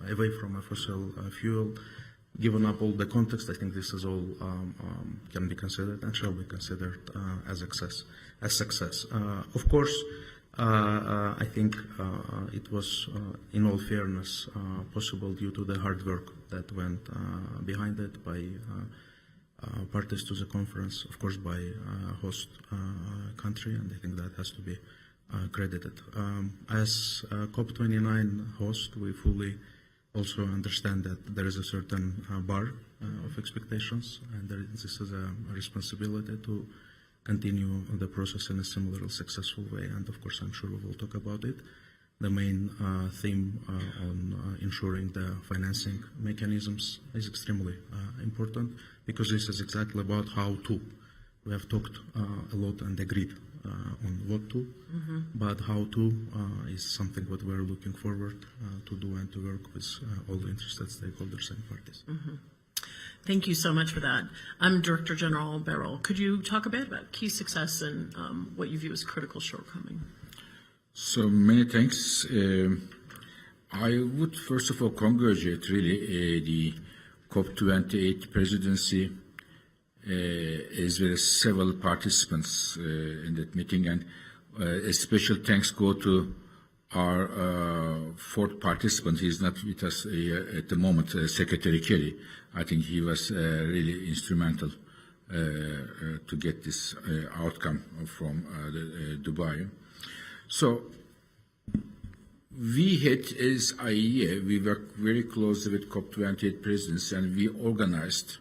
away from a fossil fuel. Given up all the context, I think this is all can be considered and shall be considered as success. Of course, I think it was, in all fairness, possible due to the hard work that went behind it by parties to the conference, of course by host country, and I think that has to be credited. As COP29 host, we fully also understand that there is a certain bar of expectations, and this is a responsibility to continue the process in a similar successful way, and of course I'm sure we will talk about it. The main theme on ensuring the financing mechanisms is extremely important, because this is exactly about how to. We have talked a lot and agreed on what to, but how to is something what we're looking forward to do and to work with all the interested stakeholders and parties. Thank you so much for that. I'm Director General Birol. Could you talk a bit about key success and what you view as critical shortcoming? So many thanks. I would first of all congratulate really the COP28 presidency as well as several participants in that meeting, and a special thanks go to our fourth participant. He is not with us at the moment, Secretary Kerry. I think he was really instrumental to get this outcome from Dubai. So we had, as IEA, we worked very closely with COP28 presidents, and we organized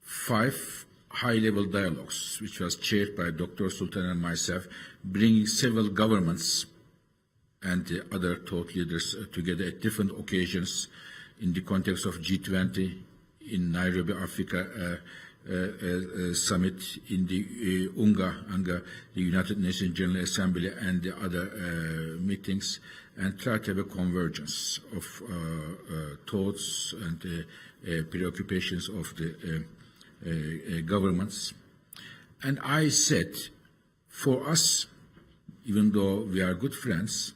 5 high-level dialogues, which was chaired by Dr. Sultan and myself, bringing several governments and the other thought leaders together at different occasions in the context of G20, in Nairobi, Africa summit, in the UNGA, the United Nations General Assembly, and the other meetings, and try to have a convergence of thoughts and preoccupations of the governments. And I said, for us, even though we are good friends,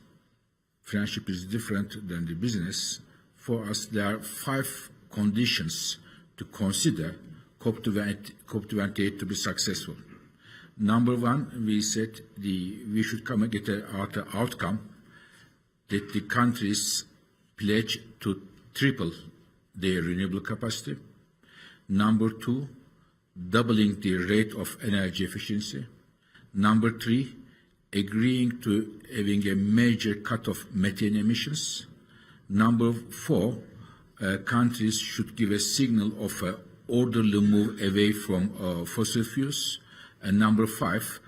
friendship is different than the business. For us, there are 5 conditions to consider COP28 to be successful. Number 1, we said we should come and get an outcome that the countries pledge to triple their renewable capacity. Number 2, doubling the rate of energy efficiency. Number 3, agreeing to having a major cut of methane emissions. Number 4, countries should give a signal of an orderly move away from fossil fuels. And number 5,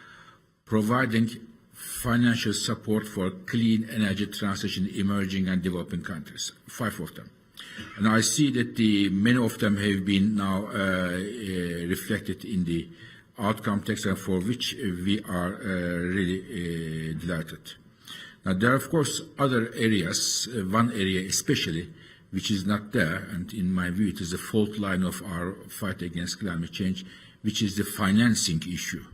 providing financial support for clean energy transition in emerging and developing countries. 5 of them. And I see that many of them have been now reflected in the outcome text, and for which we are really delighted. Now, there are, of course, other areas, one area especially, which is not there, and in my view, it is the fault line of our fight against climate change, which is the financing issue.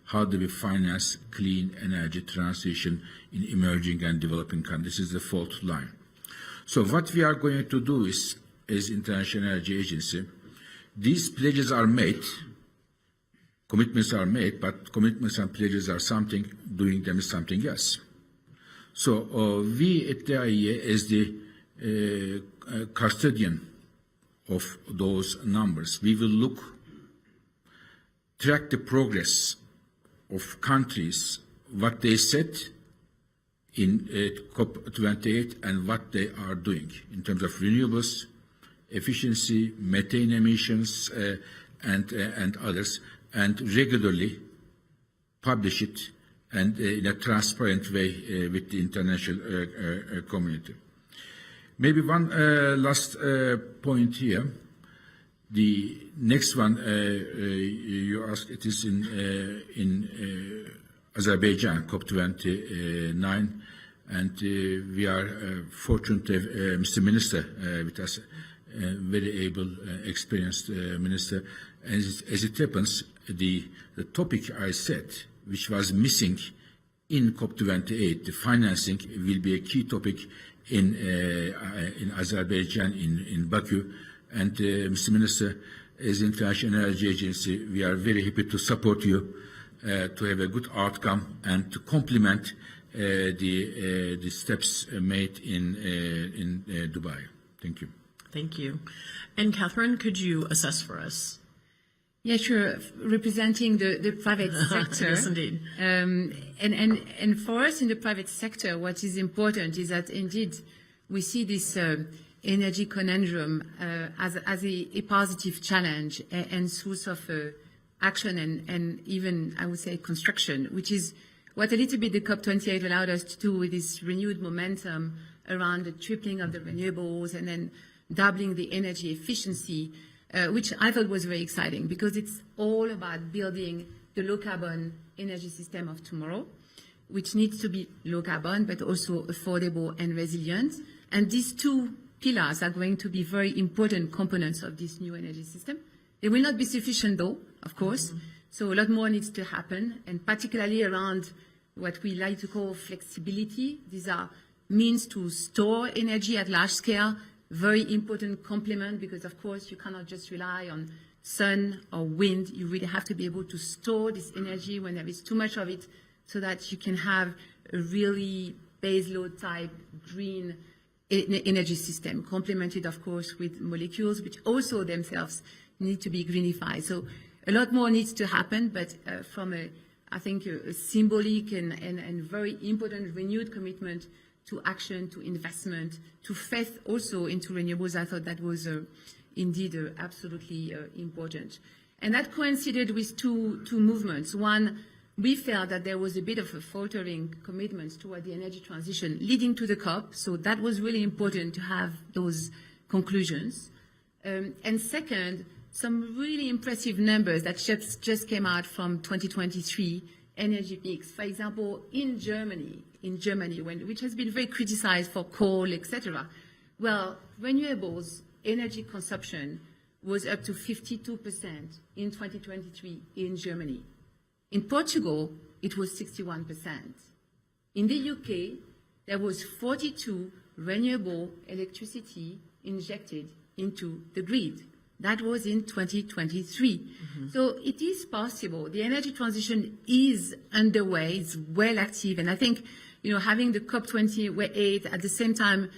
How do we finance clean energy transition in emerging and developing countries? This is the fault line. So what we are going to do is, as International Energy Agency, these pledges are made, commitments are made, but commitments and pledges are something, doing them is something else. So we at the IEA, as the custodian of those numbers, we will track the progress of countries, what they said in COP28 and what they are doing in terms of renewables, efficiency, methane emissions, and others, and regularly publish it and in a transparent way with the international community. Maybe one last point here. The next one you asked, it is in Azerbaijan, COP29, and we are fortunate to have Mr. Minister with us, very able, experienced minister. As it happens, the topic I said, which was missing in COP28, the financing, will be a key topic in Azerbaijan, in Baku. And Mr. Minister, as International Energy Agency, we are very happy to support you to have a good outcome and to complement the steps made in Dubai. Thank you. Thank you. And Catherine, could you assess for us? Yeah, sure. Representing the private sector. Yes, indeed. And for us in the private sector, what is important is that indeed we see this energy conundrum as a positive challenge and source of action and even, I would say, construction, which is what a little bit the COP28 allowed us to do with this renewed momentum around the tripling of the renewables and then doubling the energy efficiency, which I thought was very exciting because it's all about building the low-carbon energy system of tomorrow, which needs to be low-carbon but also affordable and resilient. And these two pillars are going to be very important components of this new energy system. They will not be sufficient, though, of course. Mm-hmm. So a lot more needs to happen, and particularly around what we like to call flexibility. These are means to store energy at large scale, very important complement, because, of course, you cannot just rely on sun or wind. You really have to be able to store this energy when there is too much of it so that you can have a really baseload type green energy system, complemented, of course, with molecules, which also themselves need to be greenified. So a lot more needs to happen, but from I think a symbolic and very important renewed commitment to action, to investment, to faith also into renewables, I thought that was indeed absolutely important. And that coincided with two movements. One, we felt that there was a bit of a faltering commitment toward the energy transition leading to the COP, so that was really important to have those conclusions. And second, some really impressive numbers that just came out from 2023 energy mix. For example, in Germany, which has been very criticized for coal, etc. Well, renewables energy consumption was up to 52% in 2023 in Germany. In Portugal, it was 61%. In the UK, there was 42 renewable electricity injected into the grid. That was in 2023. Mm-hmm. So it is possible. The energy transition is underway. It's well active. And I think, having the COP28 at the same time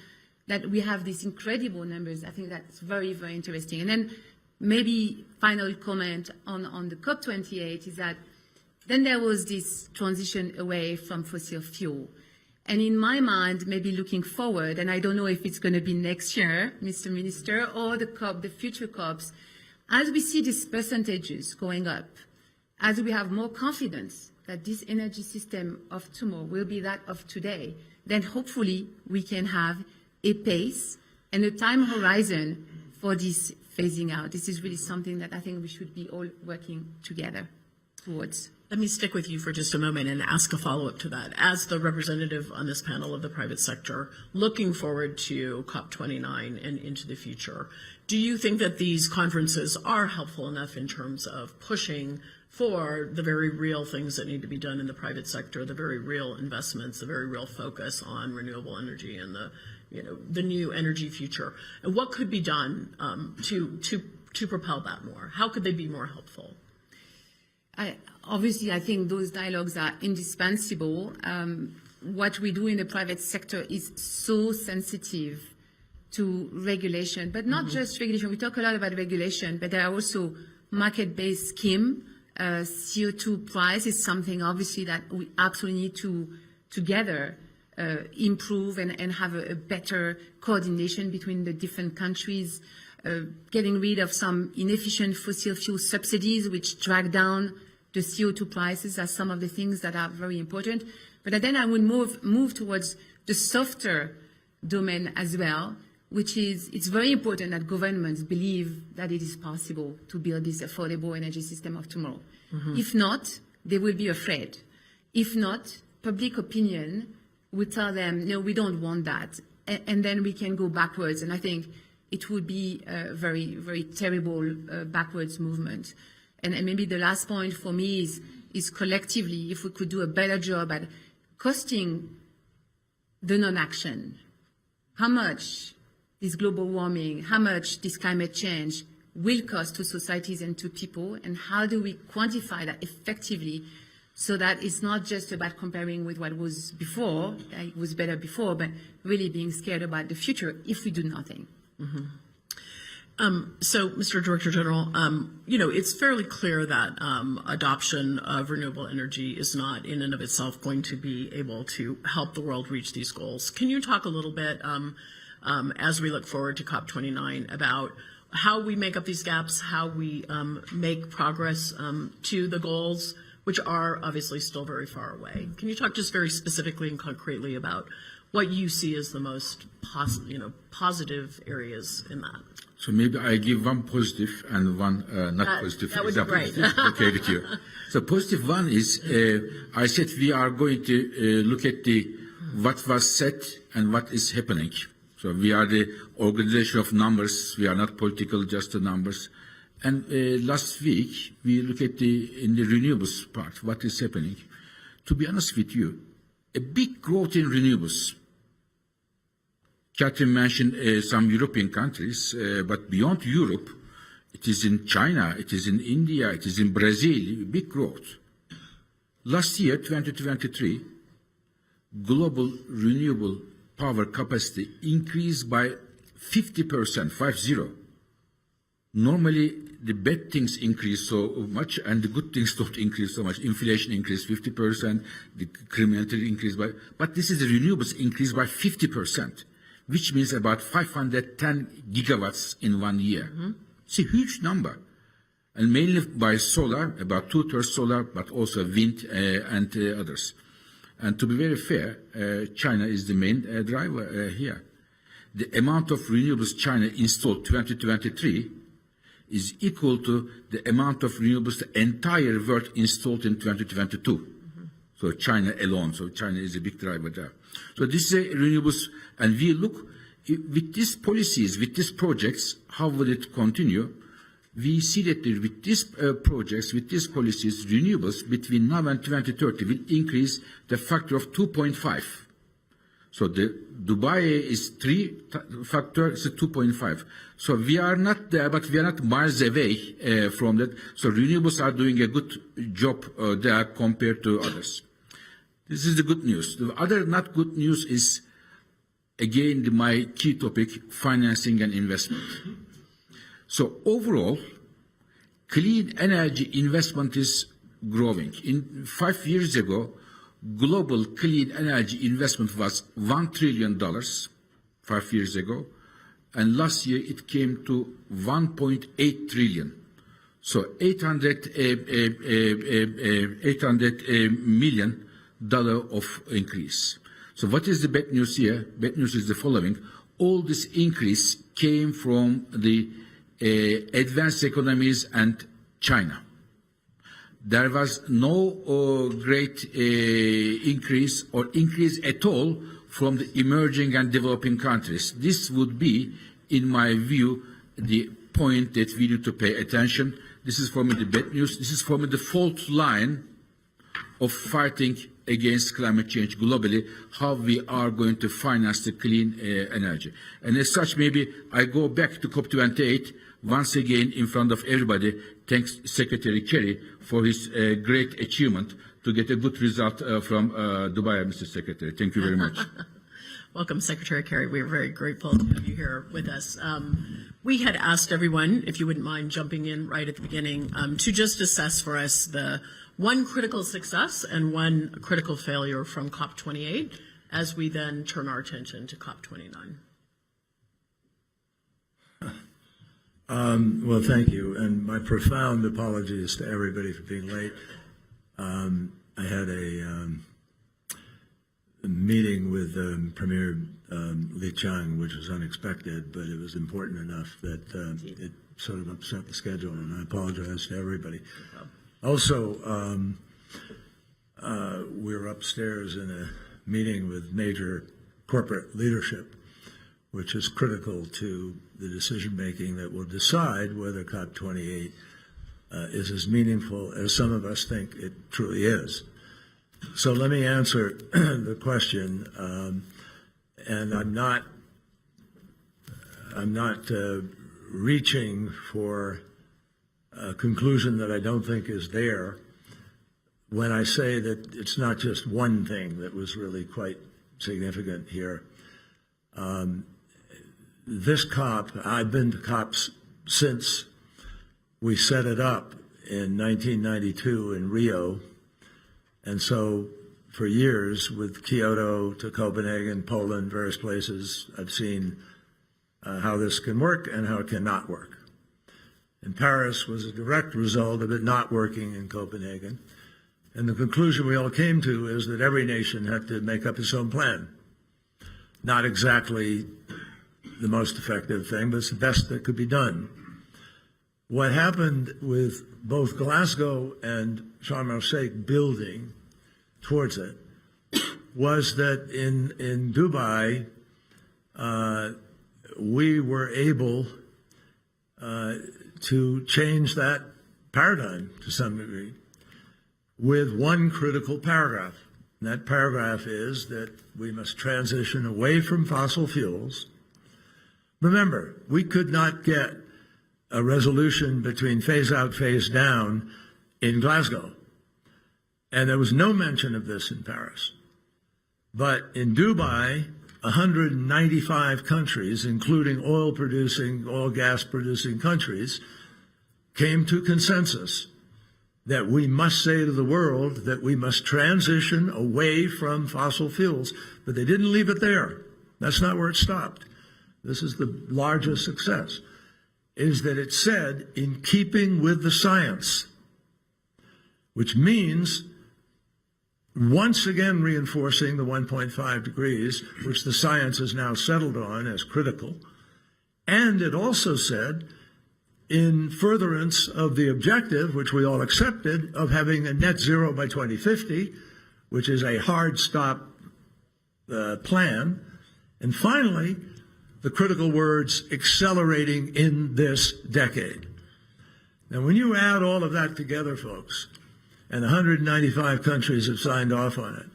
that we have these incredible numbers, I think that's very, very interesting. And then maybe final comment on the COP28 is that then there was this transition away from fossil fuel. And in my mind, maybe looking forward, and I don't know if it's going to be next year, Mr. Minister, or the future COPs, as we see these percentages going up, as we have more confidence that this energy system of tomorrow will be that of today, then hopefully we can have a pace and a time horizon for this phasing out. This is really something that I think we should be all working together towards. Let me stick with you for just a moment and ask a follow-up to that. As the representative on this panel of the private sector, looking forward to COP29 and into the future, do you think that these conferences are helpful enough in terms of pushing for the very real things that need to be done in the private sector, the very real investments, the very real focus on renewable energy and the new energy future? And what could be done to propel that more? How could they be more helpful? Obviously, I think those dialogues are indispensable. What we do in the private sector is so sensitive to regulation, but not just regulation. We talk a lot about regulation, but there are also market-based schemes. CO2 price is something, obviously, that we absolutely need to together improve and have a better coordination between the different countries, getting rid of some inefficient fossil fuel subsidies which drag down the CO2 prices are some of the things that are very important. But then I would move towards the softer domain as well, which is it's very important that governments believe that it is possible to build this affordable energy system of tomorrow. Mm-hmm. If not, they will be afraid. If not, public opinion would tell them, no, we don't want that. And then we can go backwards. And I think it would be a very, very terrible backwards movement. And maybe the last point for me is collectively, if we could do a better job at costing the non-action, how much this global warming, how much this climate change will cost to societies and to people, and how do we quantify that effectively so that it's not just about comparing with what was before, it was better before, but really being scared about the future if we do nothing. So, Mr. Director General, it's fairly clear that adoption of renewable energy is not in and of itself going to be able to help the world reach these goals. Can you talk a little bit, as we look forward to COP29, about how we make up these gaps, how we make progress to the goals, which are obviously still very far away? Can you talk just very specifically and concretely about what you see as the most positive areas in that? So maybe I give one positive and one not positive that would be example. great. Okay with you. So positive one is I said we are going to look at what was said and what is happening. So we are the organization of numbers. We are not political, just the numbers. And last week we look at in the renewables part what is happening. To be honest with you, a big growth in renewables. Catherine mentioned some European countries, but beyond Europe, it is in China, it is in India, it is in Brazil, big growth. Last year, 2023, global renewable power capacity increased by 50%, 50. Normally, the bad things increase so much and the good things don't increase so much. Inflation increased 50%, the criminality increased but this is the renewables increased by 50%. Which means about 510 gigawatts in 1 year. It's a huge number. And mainly by solar, about 2/3 solar, but also wind and others. And to be very fair, China is the main driver here. The amount of renewables China installed 2023 is equal to the amount of renewables the entire world installed in 2022. So China alone, so China is a big driver there. So this is renewables, and we look with these policies, with these projects, how will it continue? We see that with these projects, with these policies, renewables between now and 2030 will increase the factor of 2.5. So the Dubai is 3 factor, is 2.5. So we are not there, but we are not miles away from that. So renewables are doing a good job there compared to others. This is the good news. The other not good news is, again, my key topic, financing and investment. So overall, clean energy investment is growing. 5 years ago, global clean energy investment was $1 trillion, 5 years ago, and last year it came to 1.8 trillion. So 800 million dollar of increase. So what is the bad news here? Bad news is the following. All this increase came from the advanced economies and China. There was no great increase or increase at all from the emerging and developing countries. This would be, in my view, the point that we need to pay attention. This is for me the bad news. This is for me the fault line of fighting against climate change globally, how we are going to finance the clean energy. And as such, maybe I go back to COP28 once again in front of everybody. Thanks Secretary Kerry for his great achievement to get a good result from Dubai, Mr. Secretary. Thank you very much. Welcome, Secretary Kerry. We are very grateful to have you here with us. We had asked everyone, if you wouldn't mind jumping in right at the beginning, to just assess for us the one critical success and one critical failure from COP28 as we then turn our attention to COP29. Well, thank you, and my profound apologies to everybody for being late. I had a meeting with Premier Li Qiang, which was unexpected, but it was important enough that it sort of upset the schedule, and I apologize to everybody. Also, we were upstairs in a meeting with major corporate leadership, which is critical to the decision-making that will decide whether COP28 is as meaningful as some of us think it truly is. So let me answer the question, and I'm not I'm not reaching for a conclusion that I don't think is there when I say that it's not just one thing that was really quite significant here. This COP, I've been to COPs since we set it up in 1992 in Rio, and so for years with Kyoto to Copenhagen, Poland, various places, I've seen how this can work and how it cannot work. And Paris was a direct result of it not working in Copenhagen. And the conclusion we all came to is that every nation had to make up its own plan. Not exactly the most effective thing, but it's the best that could be done. What happened with both Glasgow and Sharm el-Sheikh building towards it was that in Dubai, we were able to change that paradigm to some degree with one critical paragraph. And that paragraph is that we must transition away from fossil fuels. Remember, we could not get a resolution between phase out, phase down in Glasgow. And there was no mention of this in Paris. But in Dubai, 195 countries, including oil gas producing countries, came to consensus that we must say to the world that we must transition away from fossil fuels. But they didn't leave it there. That's not where it stopped. This is the largest success, is that it said in keeping with the science, which means once again reinforcing the 1.5 degrees, which the science has now settled on as critical. And it also said, in furtherance of the objective, which we all accepted, of having a net zero by 2050, which is a hard stop plan. And finally, the critical words, accelerating in this decade. Now, when you add all of that together, folks, and 195 countries have signed off on it,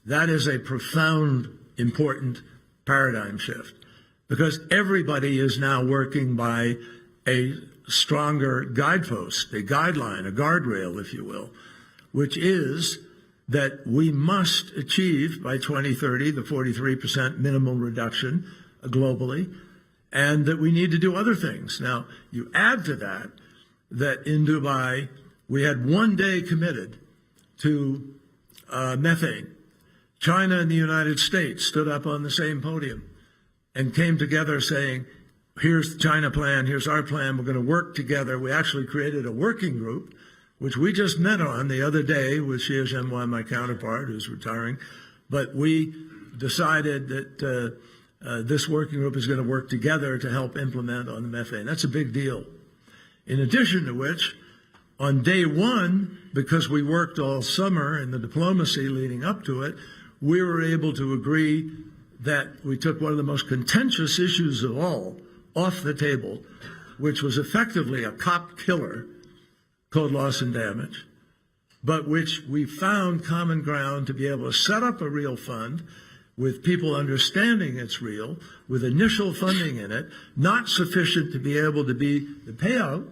that is a profound, important paradigm shift, because everybody is now working by a stronger guidepost, a guideline, a guardrail, if you will, which is that we must achieve by 2030 the 43% minimum reduction globally, and that we need to do other things. Now, you add to that that in Dubai, we had 1 day committed to methane. China and the United States stood up on the same podium and came together saying, here's the China plan, here's our plan, we're going to work together. We actually created a working group, which we just met on the other day with Xie Zhenhua, my counterpart, who's retiring. But we decided that this working group is going to work together to help implement on the methane. That's a big deal. In addition to which, on day one, because we worked all summer in the diplomacy leading up to it, we were able to agree that we took one of the most contentious issues of all off the table, which was effectively a COP killer called loss and damage, but which we found common ground to be able to set up a real fund with people understanding it's real, with initial funding in it, not sufficient to be able to be the payout,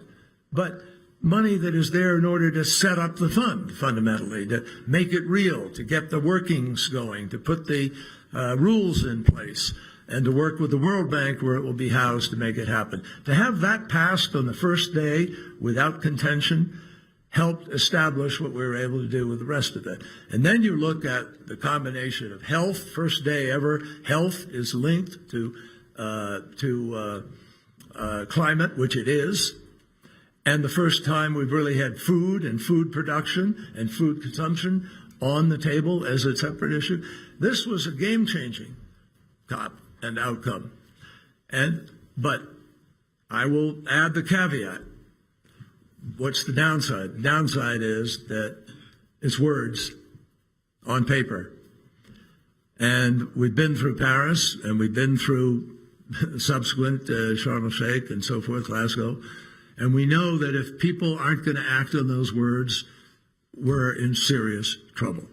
but money that is there in order to set up the fund, fundamentally, to make it real, to get the workings going, to put the rules in place, and to work with the World Bank where it will be housed to make it happen. To have that passed on the first day without contention helped establish what we were able to do with the rest of it. And then you look at the combination of health, first day ever, health is linked to climate, which it is, and the first time we've really had food and food production and food consumption on the table as a separate issue. This was a game-changing COP and outcome. But I will add the caveat. What's the downside? The downside is that it's words on paper. And we've been through Paris, and we've been through subsequent Sharm el-Sheikh and so forth, Glasgow. And we know that if people aren't going to act on those words, we're in serious trouble.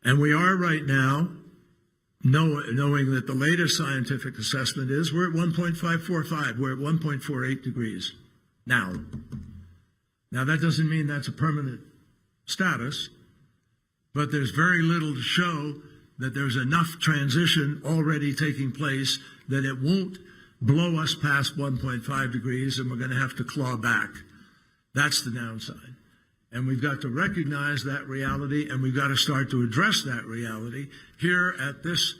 And we are right now knowing that the latest scientific assessment is we're at 1.545, we're at 1.48 degrees now. Now, that doesn't mean that's a permanent status, but there's very little to show that there's enough transition already taking place that it won't blow us past 1.5 degrees and we're going to have to claw back. That's the downside. And we've got to recognize that reality, and we've got to start to address that reality here at this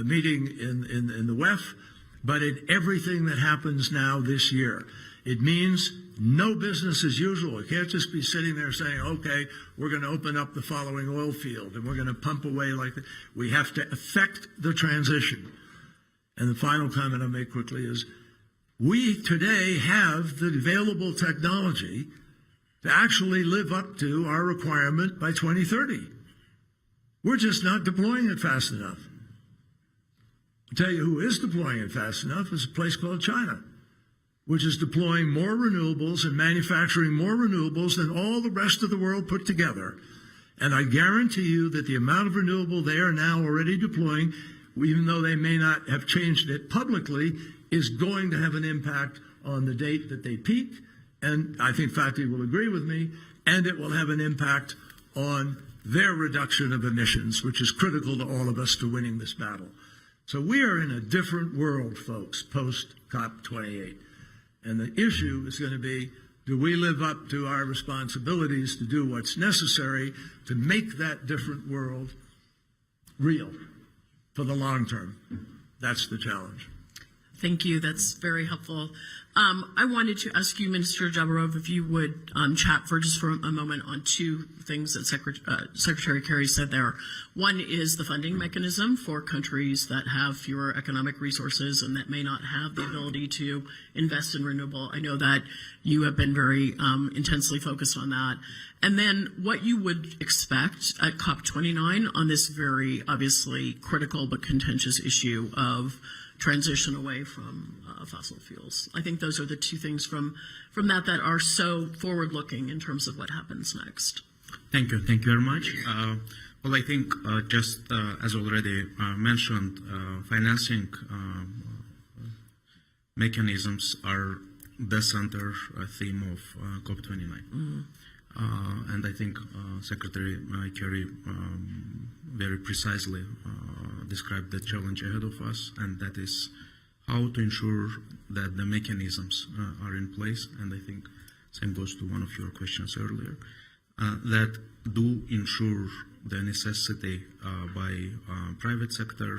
meeting in the WEF, but in everything that happens now this year. It means no business as usual. It can't just be sitting there saying, okay, we're going to open up the following oil field and we're going to pump away like that. We have to affect the transition. And the final comment I'll make quickly is we today have the available technology to actually live up to our requirement by 2030. We're just not deploying it fast enough. I'll tell you who is deploying it fast enough is a place called China, which is deploying more renewables and manufacturing more renewables than all the rest of the world put together. And I guarantee you that the amount of renewable they are now already deploying, even though they may not have changed it publicly, is going to have an impact on the date that they peak. And I think Fatih will agree with me, and it will have an impact on their reduction of emissions, which is critical to all of us to winning this battle. So we are in a different world, folks, post COP28. And the issue is going to be, do we live up to our responsibilities to do what's necessary to make that different world real for the long term? That's the challenge. Thank you. That's very helpful. I wanted to ask you, Minister Jabarov, if you would chat for just for a moment on two things that Secretary Kerry said there. One is the funding mechanism for countries that have fewer economic resources and that may not have the ability to invest in renewable. I know that you have been very intensely focused on that. And then what you would expect at COP29 on this very obviously critical but contentious issue of transition away from fossil fuels. I think those are the two things from that are so forward-looking in terms of what happens next. Thank you very much. Well, I think just as already mentioned, financing mechanisms are the center theme of COP29. And I think Secretary Kerry very precisely described the challenge ahead of us, and that is how to ensure that the mechanisms are in place. And I think same goes to one of your questions earlier, that do ensure the necessity by private sector,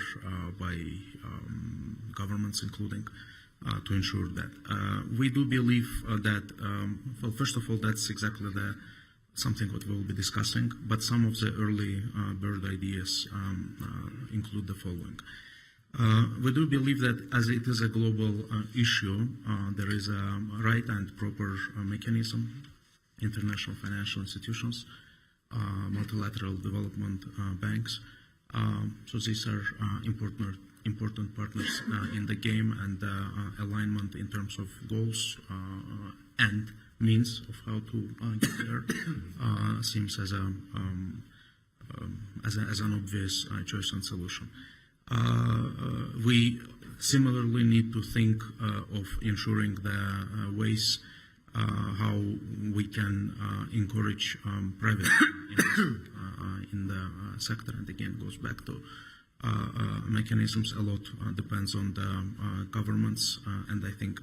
by governments including, to ensure that. We do believe that, well, first of all, that's exactly something what we'll be discussing, but some of the early bird ideas include the following. We do believe that as it is a global issue, there is a right and proper mechanism, international financial institutions, multilateral development banks. So these are important partners in the game, and alignment in terms of goals and means of how to get there seems as an obvious choice and solution. We similarly need to think of ensuring the ways how we can encourage private investment in the sector, and again goes back to mechanisms. A lot depends on the governments, and I think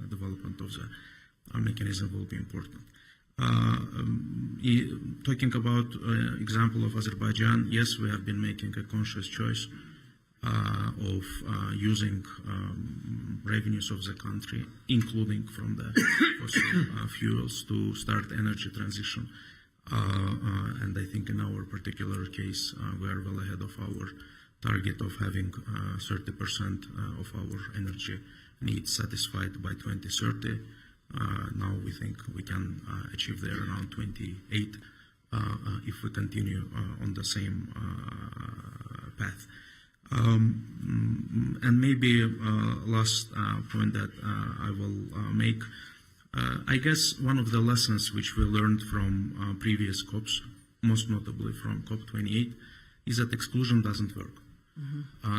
development of the mechanism will be important. Talking about example of Azerbaijan, yes, we have been making a conscious choice of using revenues of the country, including from the fossil fuels, to start energy transition. And I think in our particular case, we are well ahead of our target of having 30% of our energy needs satisfied by 2030. Now we think we can achieve there around 28 if we continue on the same path. And maybe last point that I will make, I guess one of the lessons which we learned from previous COPs, most notably from COP28, is that exclusion doesn't work.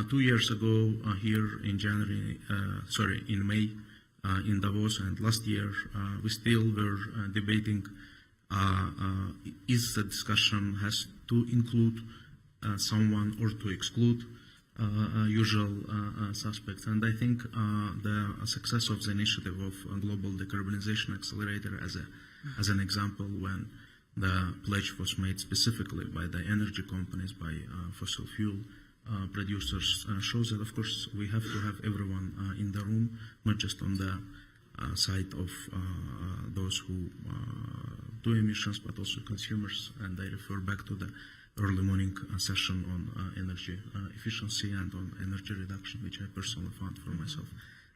2 years ago, here in in May, in Davos, and last year, we still were debating is the discussion has to include someone or to exclude usual suspects. And I think the success of the initiative of Global Decarbonization Accelerator as an example, when the pledge was made specifically by the energy companies, by fossil fuel producers, shows that, of course, we have to have everyone in the room, not just on the side of those who do emissions, but also consumers. And I refer back to the early morning session on energy efficiency and on energy reduction, which I personally found for myself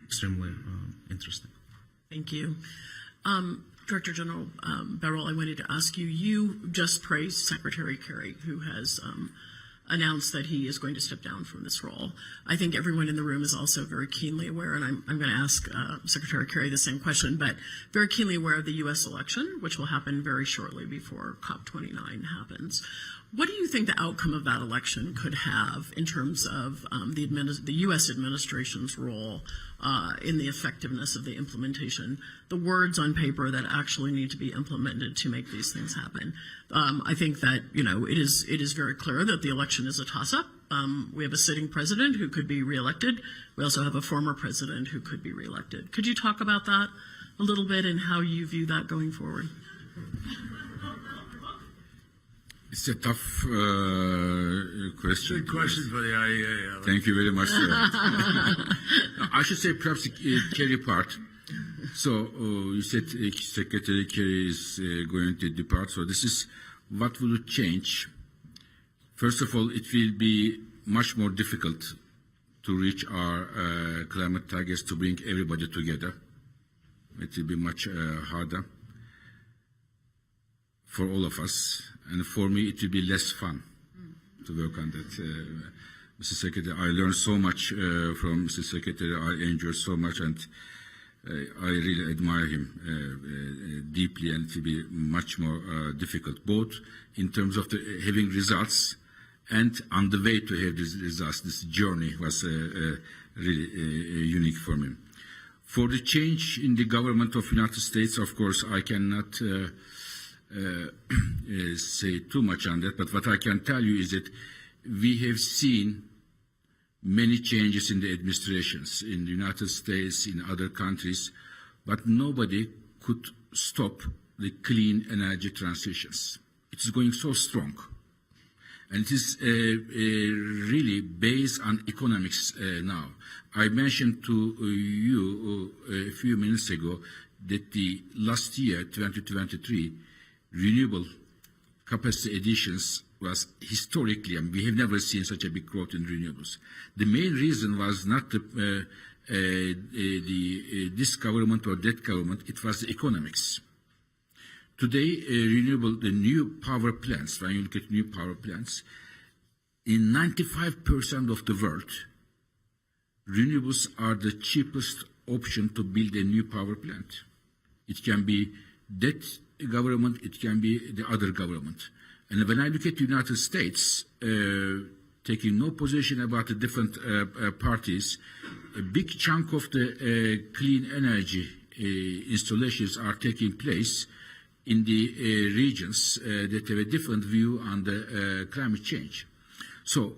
extremely interesting. Thank you. Director General Birol, I wanted to ask you, you just praised Secretary Kerry, who has announced that he is going to step down from this role. I think everyone in the room is also very keenly aware, and I'm going to ask Secretary Kerry the same question, but very keenly aware of the U.S. election, which will happen very shortly before COP29 happens. What do you think the outcome of that election could have in terms of the U.S. administration's role in the effectiveness of the implementation, the words on paper that actually need to be implemented to make these things happen? I think that, it is very clear that the election is a toss-up. We have a sitting president who could be reelected. We also have a former president who could be reelected. Could you talk about that a little bit and how you view that going forward? It's a tough question. Good question for the IEA. Alex. Thank you very much. I should say perhaps the Kerry part. So you said Secretary Kerry is going to depart. So this is what will change. First of all, it will be much more difficult to reach our climate targets, to bring everybody together. It will be much harder for all of us. And for me, it will be less fun to work on that. Mr. Secretary, I learned so much from Mr. Secretary. I enjoyed so much, and I really admire him deeply, and it will be much more difficult, both in terms of having results and on the way to have these results. This journey was really unique for me. For the change in the government of the United States, of course, I cannot say too much on that, but what I can tell you is that we have seen many changes in the administrations in the United States, in other countries, but nobody could stop the clean energy transitions. It is going so strong. And it is really based on economics now. I mentioned to you a few minutes ago that the last year, 2023, renewable capacity additions was historically, and we have never seen such a big growth in renewables. The main reason was not this government or that government, it was the economics. Today, the new power plants, when you look at new power plants, in 95% of the world, renewables are the cheapest option to build a new power plant. It can be that government, it can be the other government. And when I look at the United States, taking no position about the different parties, a big chunk of the clean energy installations are taking place in the regions that have a different view on the climate change. So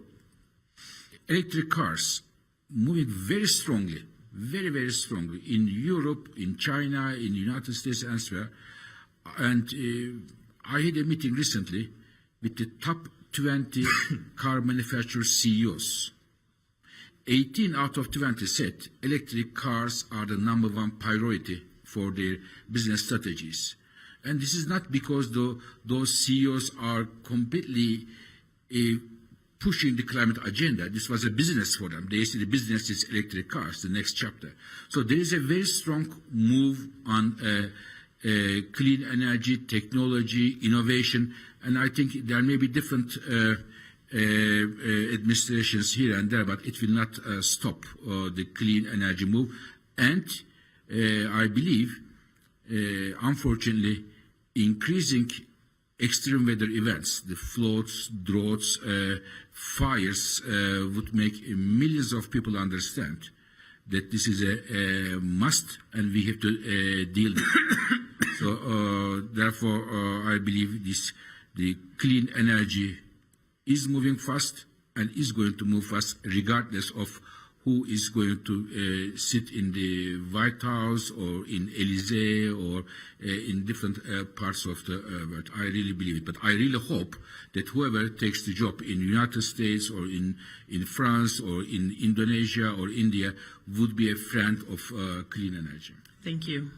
electric cars moving very strongly, very, very strongly in Europe, in China, in the United States, and elsewhere. And I had a meeting recently with the top 20 car manufacturer CEOs. 18 out of 20 said electric cars are the #1 priority for their business strategies. And this is not because those CEOs are completely pushing the climate agenda. This was a business for them. They say the business is electric cars, the next chapter. So there is a very strong move on clean energy, technology, innovation, and I think there may be different administrations here and there, but it will not stop the clean energy move. And I believe, unfortunately, increasing extreme weather events, the floods, droughts, fires, would make millions of people understand that this is a must and we have to deal with it. So therefore, I believe the clean energy is moving fast and is going to move fast regardless of who is going to sit in the White House or in Elysee or in different parts of the world. I really believe it. But I really hope that whoever takes the job in the United States or in France or in Indonesia or India would be a friend of clean energy. Thank you.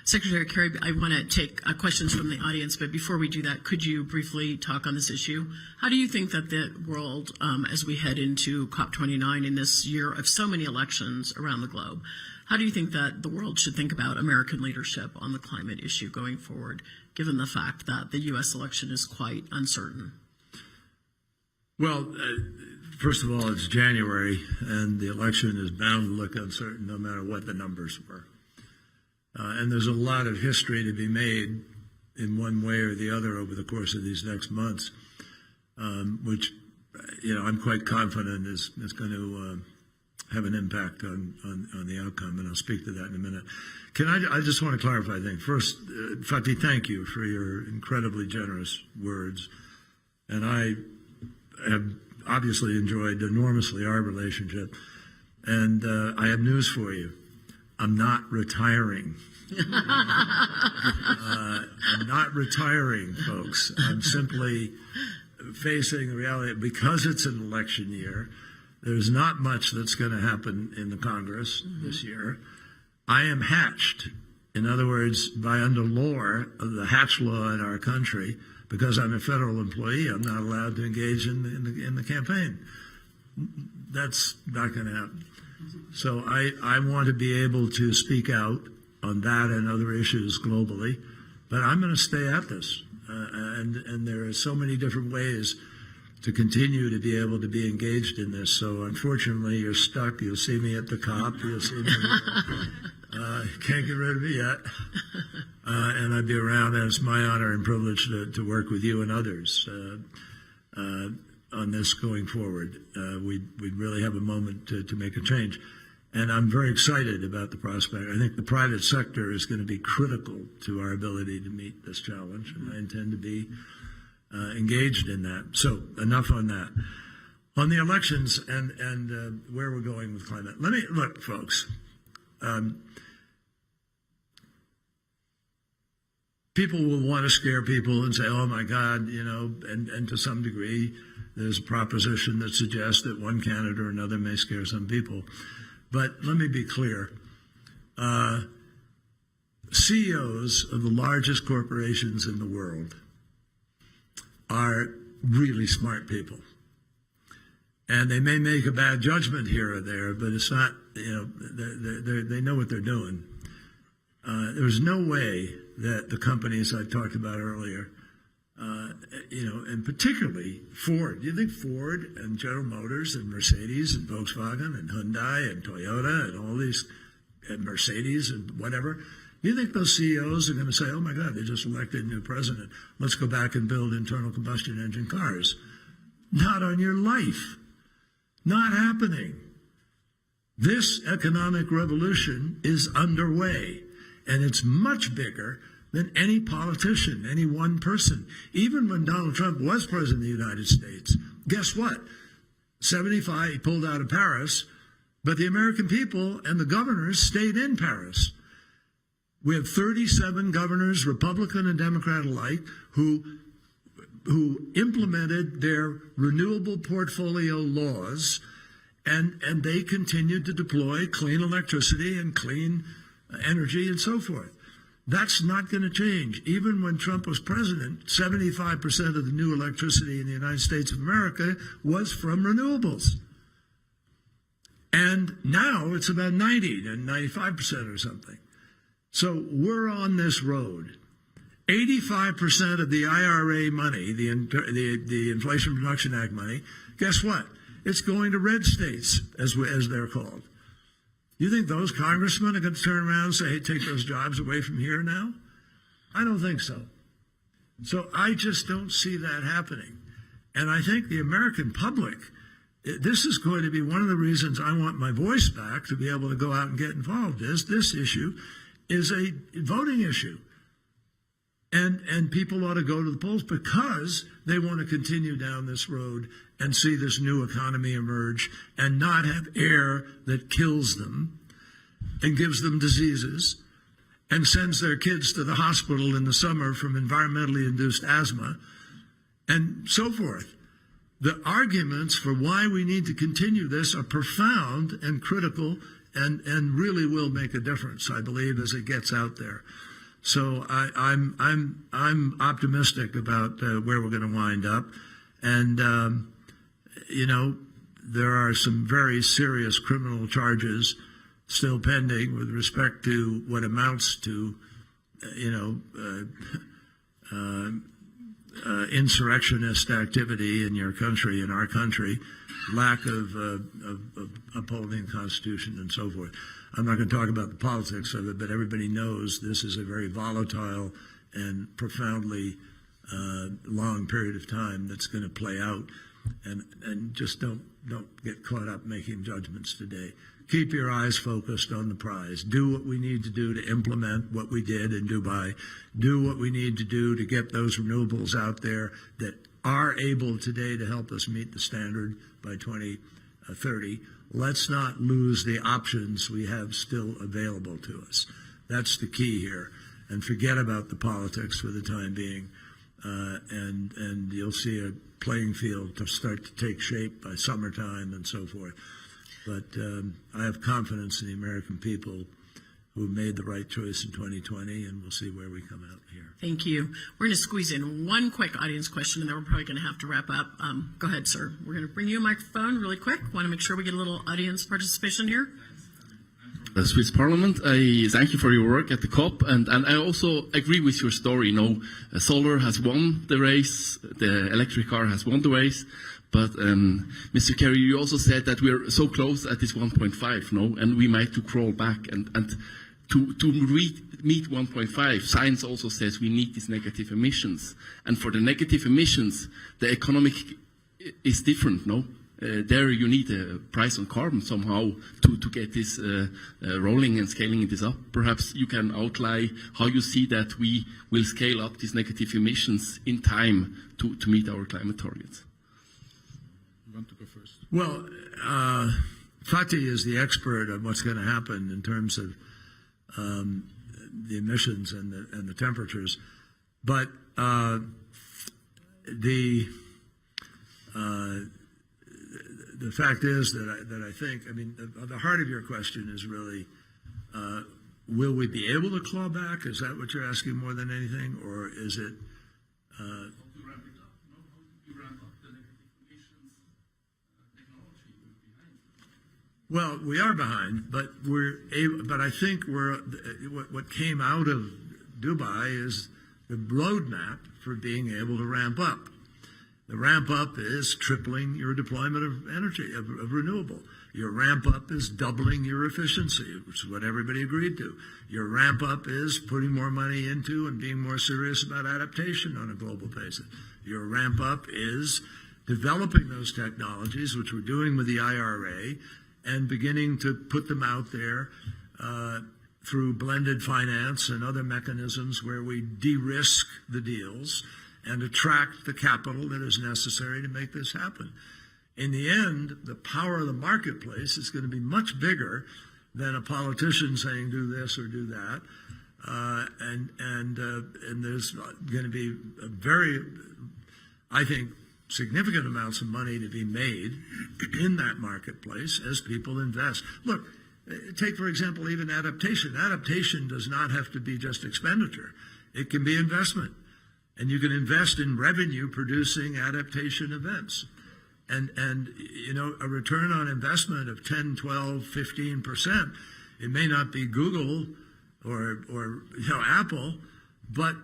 Secretary Kerry, I want to take questions from the audience, but before we do that, could you briefly talk on this issue? How do you think that the world, as we head into COP29 in this year of so many elections around the globe, how do you think that the world should think about American leadership on the climate issue going forward, given the fact that the U.S. election is quite uncertain? Well, first of all, it's January, and the election is bound to look uncertain no matter what the numbers were. And there's a lot of history to be made in one way or the other over the course of these next months, which, I'm quite confident is going to have an impact on the outcome, and I'll speak to that in a minute. I just want to clarify a thing. First, Fatih, thank you for your incredibly generous words. And I have obviously enjoyed enormously our relationship. And I have news for you. I'm not retiring. I'm not retiring, folks. I'm simply facing the reality. Because it's an election year, there's not much that's going to happen in the Congress this year. I am hatched. In other words, by under law, the Hatch law in our country, because I'm a federal employee, I'm not allowed to engage in the campaign. That's not going to happen. So I want to be able to speak out on that and other issues globally, but I'm going to stay at this. And there are so many different ways to continue to be able to be engaged in this. So unfortunately, you're stuck. You'll see me at the COP. You'll see me. Can't get rid of me yet. And I'd be around, and it's my honor and privilege to work with you and others on this going forward. We'd really have a moment to make a change. And I'm very excited about the prospect. I think the private sector is going to be critical to our ability to meet this challenge, and I intend to be engaged in that. So enough on that. On the elections and where we're going with climate. Look, folks. People will want to scare people and say, oh, my God, and to some degree, there's a proposition that suggests that one candidate or another may scare some people. But let me be clear. CEOs of the largest corporations in the world are really smart people. And they may make a bad judgment here or there, but it's not, they know what they're doing. There's no way that the companies I talked about earlier, and particularly Ford. Do you think Ford and General Motors and Mercedes and Volkswagen and Hyundai and Toyota and all these, and Mercedes and whatever, do you think those CEOs are going to say, oh my God, they just elected a new president, let's go back and build internal combustion engine cars? Not on your life. Not happening. This economic revolution is underway, and it's much bigger than any politician, any one person. Even when Donald Trump was president of the United States, guess what? 75, he pulled out of Paris, but the American people and the governors stayed in Paris. We have 37 governors, Republican and Democrat alike, who implemented their renewable portfolio laws, and they continued to deploy clean electricity and clean energy and so forth. That's not going to change. Even when Trump was president, 75% of the new electricity in the United States of America was from renewables. And now it's about 90 and 95% or something. So we're on this road. 85% of the IRA money, the Inflation Reduction Act money, guess what? It's going to red states, as they're called. You think those congressmen are going to turn around and say, hey, take those jobs away from here now? I don't think so. So I just don't see that happening. And I think the American public, this is going to be one of the reasons I want my voice back to be able to go out and get involved, is this issue is a voting issue. And people ought to go to the polls because they want to continue down this road and see this new economy emerge and not have air that kills them and gives them diseases and sends their kids to the hospital in the summer from environmentally induced asthma and so forth. The arguments for why we need to continue this are profound and critical and really will make a difference, I believe, as it gets out there. So I'm optimistic about where we're going to wind up, and there are some very serious criminal charges still pending with respect to what amounts to insurrectionist activity in your country, in our country, lack of upholding the Constitution and so forth. I'm not going to talk about the politics of it, but everybody knows this is a very volatile and profoundly long period of time that's going to play out. And just don't get caught up making judgments today. Keep your eyes focused on the prize. Do what we need to do to implement what we did in Dubai. Do what we need to do to get those renewables out there that are able today to help us meet the standard by 2030. Let's not lose the options we have still available to us. That's the key here. And forget about the politics for the time being. And you'll see a playing field to start to take shape by summertime and so forth. But I have confidence in the American people who made the right choice in 2020, and we'll see where we come out here. Thank you. We're going to squeeze in one quick audience question, and then we're probably going to have to wrap up. Go ahead, sir. We're going to bring you a microphone really quick. Want to make sure we get a little audience participation here. Swiss Parliament, I thank you for your work at the COP, and I also agree with your story. Solar has won the race, the electric car has won the race, but Mr. Kerry, you also said that we're so close at this 1.5, and we might to crawl back, and to meet 1.5, science also says we need these negative emissions, and for the negative emissions, the economic is different, there you need a price on carbon somehow to get this rolling and scaling this up. Perhaps you can outline how you see that we will scale up these negative emissions in time to meet our climate targets. You want to go first? Well, Fatih is the expert on what's going to happen in terms of the emissions and the temperatures. But the fact is that I think, the heart of your question is really, will we be able to claw back? Is that what you're asking more than anything? Or is it... Well, we are behind, but but I think what came out of Dubai is the roadmap for being able to ramp up. The ramp up is tripling your deployment of energy, of renewable. Your ramp up is doubling your efficiency, which is what everybody agreed to. Your ramp up is putting more money into and being more serious about adaptation on a global basis. Your ramp up is developing those technologies, which we're doing with the IRA, and beginning to put them out there through blended finance and other mechanisms where we de-risk the deals and attract the capital that is necessary to make this happen. In the end, the power of the marketplace is going to be much bigger than a politician saying do this or do that. And there's going to be a very, I think, significant amounts of money to be made in that marketplace as people invest. Look, take, for example, even adaptation. Adaptation does not have to be just expenditure. It can be investment. And you can invest in revenue-producing adaptation events. And a return on investment of 10, 12, 15%, it may not be Google or Apple, but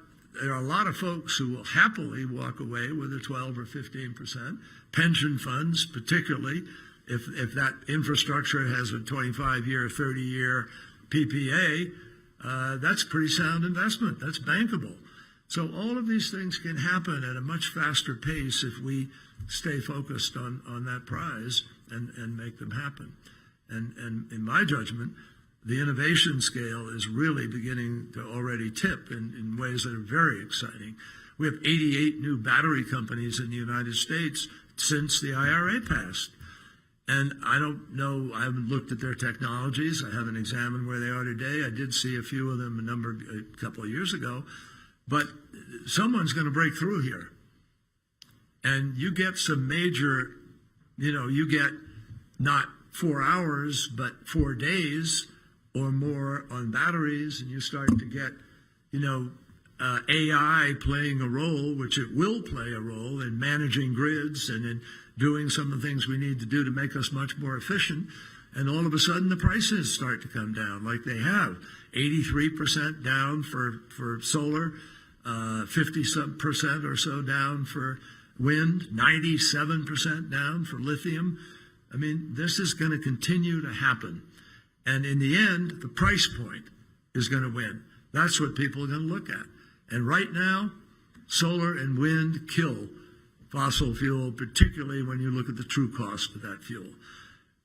there are a lot of folks who will happily walk away with a 12 or 15%. Pension funds, particularly, if that infrastructure has a 25-year, 30-year PPA, that's pretty sound investment. That's bankable. So all of these things can happen at a much faster pace if we stay focused on that prize and make them happen. And in my judgment, the innovation scale is really beginning to already tip in ways that are very exciting. We have 88 new battery companies in the United States since the IRA passed. And I don't know, I haven't looked at their technologies. I haven't examined where they are today. I did see a few of them a couple of years ago. But someone's going to break through here. And you get some major, you get not 4 hours, but 4 days or more on batteries, and you start to get, AI playing a role, which it will play a role in managing grids and in doing some of the things we need to do to make us much more efficient. And all of a sudden the prices start to come down like they have. 83% down for solar, 50% or so down for wind, 97% down for lithium. I mean, this is going to continue to happen. And in the end, the price point is going to win. That's what people are going to look at. And right now, solar and wind kill fossil fuel, particularly when you look at the true cost of that fuel.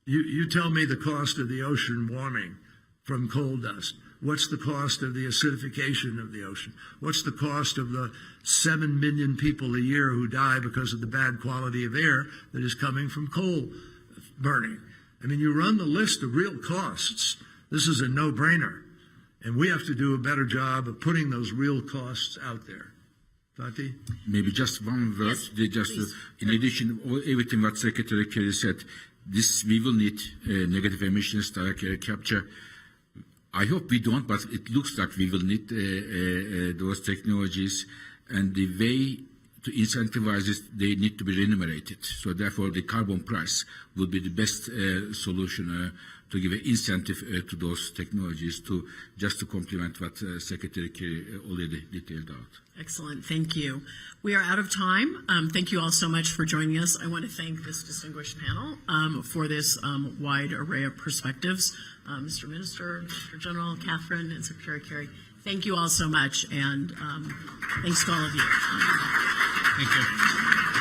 You tell me the cost of the ocean warming from coal dust. What's the cost of the acidification of the ocean? What's the cost of the 7 million people a year who die because of the bad quality of air that is coming from coal burning? I mean, you run the list of real costs. This is a no-brainer. And we have to do a better job of putting those real costs out there. Fatih? Maybe just one word. Yes, In addition, everything what Secretary Kerry said, we will need negative emissions, direct air capture. I hope we don't, but it looks like we will need those technologies. And the way to incentivize it, they need to be remunerated. So therefore, the carbon price will be the best solution to give an incentive to those technologies to complement what Secretary Kerry already detailed out. Excellent. Thank you. We are out of time. Thank you all so much for joining us. I want to thank this distinguished panel for this wide array of perspectives. Mr. Minister, Mr. General, Catherine, and Secretary Kerry, thank you all so much, and thanks to all of you. Thank you.